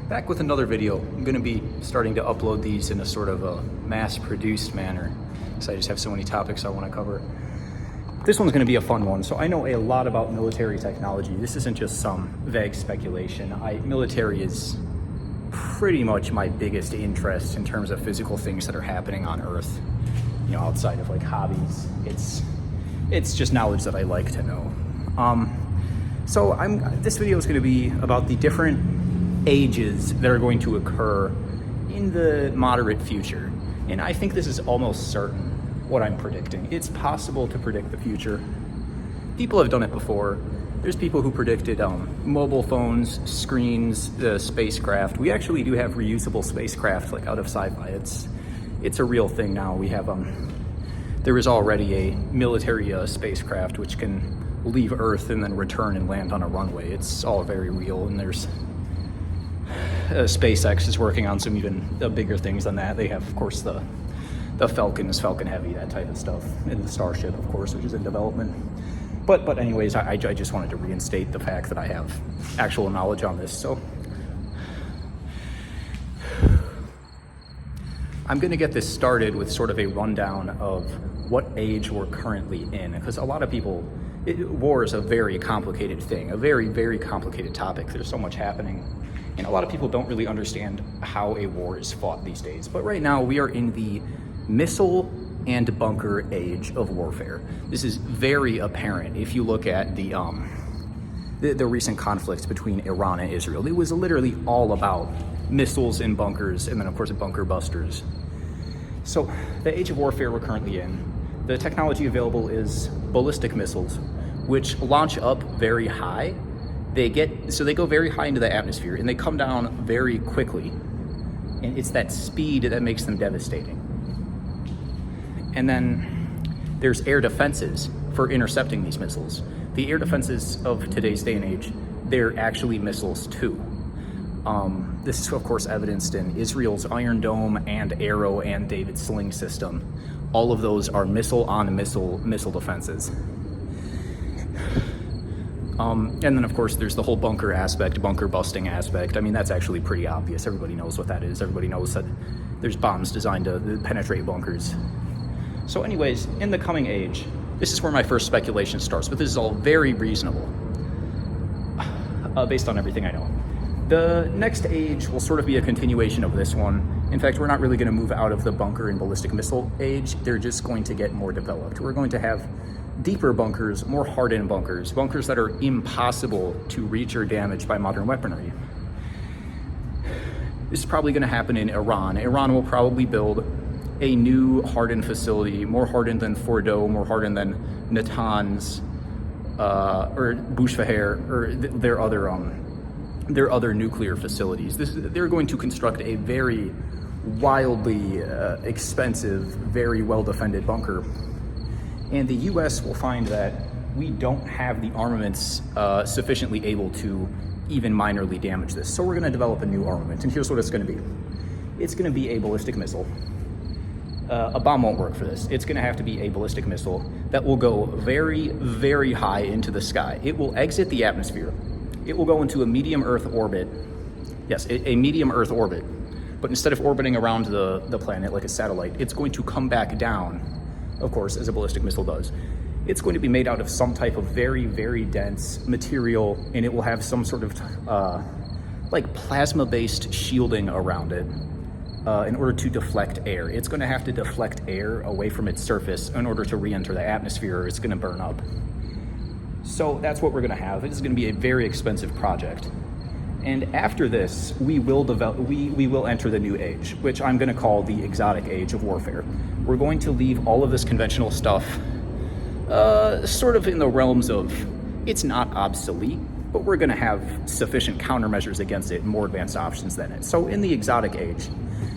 Back with another video. I'm going to be starting to upload these in a sort of a mass-produced manner, because I just have so many topics I want to cover. This one's going to be a fun one. So I know a lot about military technology. This isn't just some vague speculation. Military is pretty much my biggest interest in terms of physical things that are happening on Earth. You know, outside of like hobbies, it's just knowledge that I like to know. This video is going to be about the different ages that are going to occur in the moderate future. And I think this is almost certain what I'm predicting. It's possible to predict the future. People have done it before. There's people who predicted mobile phones, screens, the spacecraft. We actually do have reusable spacecraft like out of sci-fi. It's a real thing now. We have there is already a military spacecraft which can leave Earth and then return and land on a runway. It's all very real, and there's SpaceX is working on some even bigger things than that. They have, of course, the Falcons, Falcon Heavy, that type of stuff, and the Starship, of course, which is in development. But anyways, I just wanted to reinstate the fact that I have actual knowledge on this. So I'm going to get this started with sort of a rundown of what age we're currently in, because a lot of people, war is a very complicated thing, a very, very complicated topic. There's so much happening, and a lot of people don't really understand how a war is fought these days. But right now we are in the missile and bunker age of warfare. This is very apparent if you look at the recent conflicts between Iran and Israel. It was literally all about missiles and bunkers, and then of course bunker busters. So the age of warfare we're currently in, the technology available is ballistic missiles, which launch up very high. They go very high into the atmosphere and they come down very quickly. And it's that speed that makes them devastating. And then there's air defenses for intercepting these missiles. The air defenses of today's day and age, they're actually missiles too. This is of course evidenced in Israel's Iron Dome and Arrow and David's Sling system. All of those are missile defenses. And then of course there's the whole bunker aspect, bunker busting aspect. I mean, that's actually pretty obvious. Everybody knows what that is. Everybody knows that there's bombs designed to penetrate bunkers. So anyways, in the coming age, this is where my first speculation starts, but this is all very reasonable based on everything I know. The next age will sort of be a continuation of this one. In fact, we're not really going to move out of the bunker and ballistic missile age. They're just going to get more developed. We're going to have deeper bunkers, more hardened bunkers that are impossible to reach or damage by modern weaponry. This is probably going to happen in Iran. Iran will probably build a new hardened facility, more hardened than Fordo, more hardened than Natanz, or Bouchefer, or their other nuclear facilities. They're going to construct a very wildly expensive, very well-defended bunker. And the US will find that we don't have the armaments sufficiently able to even minorly damage this. So we're going to develop a new armament, and here's what it's going to be. It's going to be a ballistic missile. A bomb won't work for this. It's going to have to be a ballistic missile that will go very, very high into the sky. It will exit the atmosphere. It will go into a medium Earth orbit. Yes, a medium Earth orbit. But instead of orbiting around the planet like a satellite, it's going to come back down, of course, as a ballistic missile does. It's going to be made out of some type of very, very dense material, and it will have some sort of like plasma-based shielding around it in order to deflect air. It's going to have to deflect air away from its surface in order to re-enter the atmosphere, or it's going to burn up. So that's what we're going to have. This is going to be a very expensive project. And after this, we will enter the new age, which I'm going to call the exotic age of warfare. We're going to leave all of this conventional stuff sort of in the realms of, it's not obsolete, but we're going to have sufficient countermeasures against it, more advanced options than it. So in the exotic age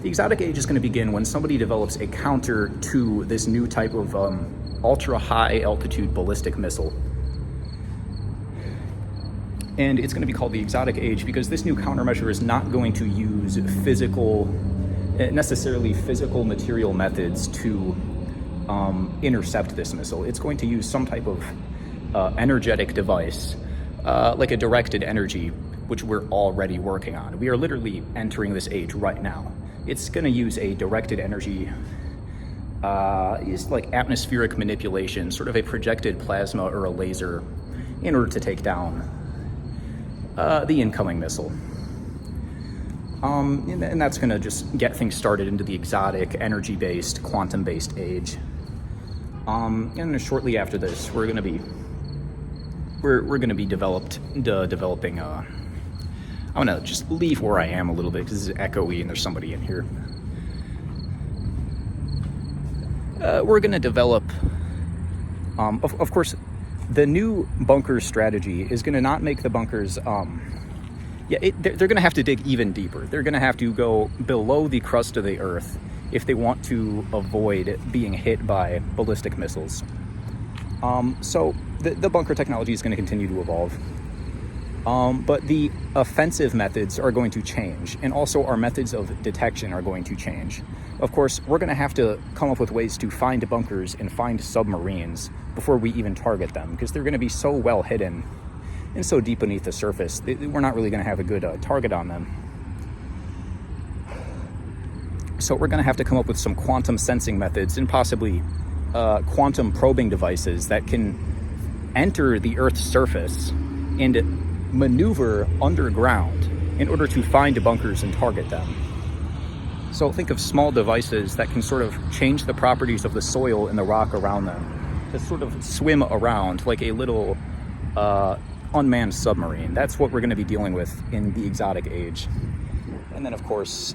is going to begin when somebody develops a counter to this new type of ultra high altitude ballistic missile. And it's going to be called the exotic age because this new countermeasure is not going to use necessarily physical material methods to intercept this missile. It's going to use some type of energetic device, like a directed energy, which we're already working on. We are literally entering this age right now. It's going to use a directed energy, is like atmospheric manipulation, sort of a projected plasma or a laser, in order to take down the incoming missile. And that's going to just get things started into the exotic, energy-based, quantum-based age. And shortly after this, we're going to be developing. I'm going to just leave where I am a little bit because it's echoey and there's somebody in here. We're going to develop. Of course, the new bunker strategy is going to not make the bunkers. They're going to have to dig even deeper. They're going to have to go below the crust of the Earth if they want to avoid being hit by ballistic missiles. So the bunker technology is going to continue to evolve. But the offensive methods are going to change, and also our methods of detection are going to change. Of course, we're going to have to come up with ways to find bunkers and find submarines before we even target them, because they're going to be so well hidden and so deep beneath the surface, we're not really going to have a good target on them. So we're going to have to come up with some quantum sensing methods and possibly quantum probing devices that can enter the Earth's surface and maneuver underground in order to find bunkers and target them. So think of small devices that can sort of change the properties of the soil and the rock around them to sort of swim around like a little unmanned submarine. That's what we're going to be dealing with in the exotic age. And then, of course,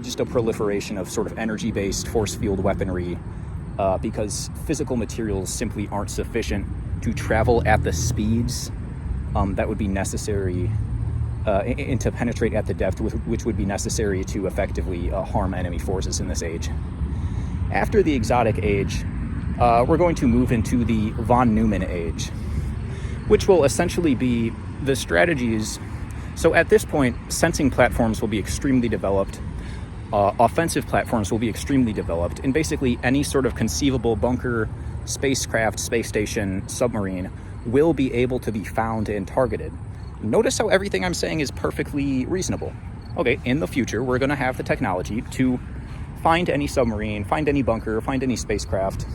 just a proliferation of sort of energy-based force field weaponry, because physical materials simply aren't sufficient to travel at the speeds that would be necessary and to penetrate at the depth which would be necessary to effectively harm enemy forces in this age. After the exotic age, we're going to move into the von Neumann age, which will essentially be the strategies. So at this point, sensing platforms will be extremely developed. Offensive platforms will be extremely developed. And basically any sort of conceivable bunker, spacecraft, space station, submarine will be able to be found and targeted. Notice how everything I'm saying is perfectly reasonable. Okay, in the future, we're going to have the technology to find any submarine, find any bunker, find any spacecraft,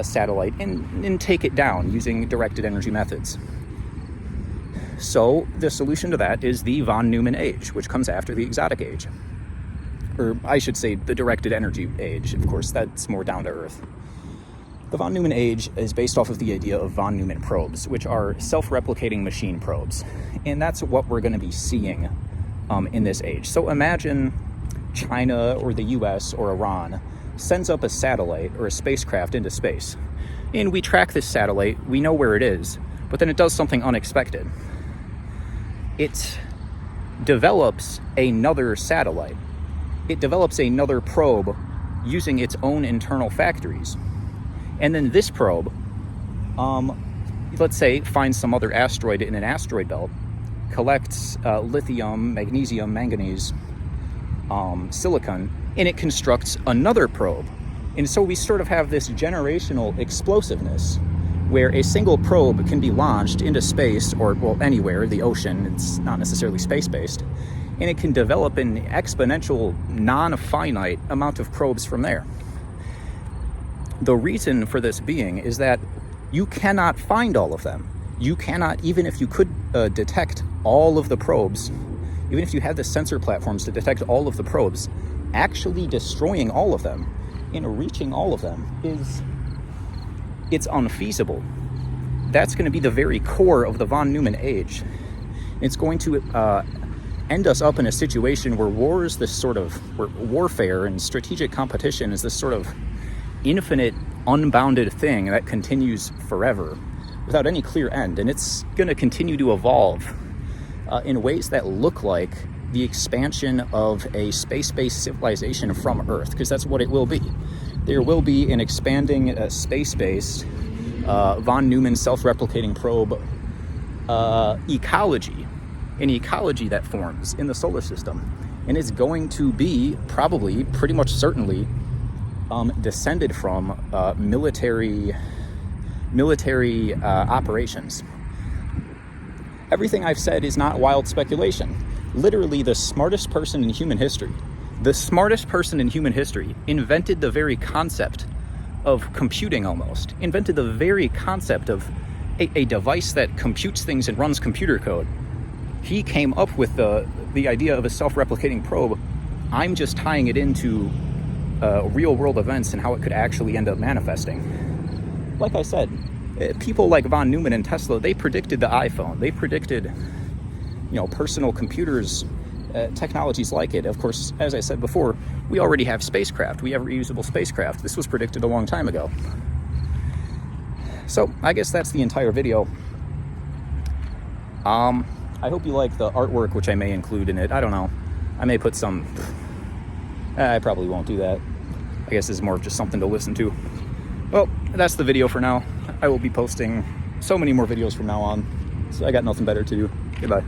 satellite, and take it down using directed energy methods. So the solution to that is the von Neumann age, which comes after the exotic age. Or I should say the directed energy age. Of course, that's more down to earth. The von Neumann age is based off of the idea of von Neumann probes, which are self-replicating machine probes. And that's what we're going to be seeing in this age. So imagine China or the US or Iran sends up a satellite or a spacecraft into space. And we track this satellite, we know where it is, but then it does something unexpected. It develops another satellite. It develops another probe using its own internal factories. And then this probe, let's say, finds some other asteroid in an asteroid belt, collects lithium, magnesium, manganese, silicon, and it constructs another probe. And so we sort of have this generational explosiveness where a single probe can be launched into space or, well, anywhere, the ocean, it's not necessarily space-based, and it can develop an exponential, non-finite amount of probes from there. The reason for this being is that you cannot find all of them. You cannot, even if you could detect all of the probes, even if you had the sensor platforms to detect all of the probes, actually destroying all of them and reaching all of them it's unfeasible. That's going to be the very core of the von Neumann age. It's going to end us up in a situation where warfare and strategic competition is this sort of infinite, unbounded thing that continues forever without any clear end. And it's going to continue to evolve in ways that look like the expansion of a space-based civilization from Earth, because that's what it will be. There will be an expanding space-based von Neumann self-replicating probe ecology, an ecology that forms in the solar system. And it's going to be probably, pretty much certainly, descended from military operations. Everything I've said is not wild speculation. Literally, the smartest person in human history, invented the very concept of computing almost, invented the very concept of a device that computes things and runs computer code. He came up with the idea of a self-replicating probe. I'm just tying it into real-world events and how it could actually end up manifesting. Like I said, people like von Neumann and Tesla, they predicted the iPhone. They predicted, personal computers, technologies like it. Of course, as I said before, we already have spacecraft. We have reusable spacecraft. This was predicted a long time ago. So I guess that's the entire video. I hope you like the artwork, which I may include in it. I don't know. I may put some... I probably won't do that. I guess it's more of just something to listen to. Well, that's the video for now. I will be posting so many more videos from now on, so I got nothing better to do. Goodbye.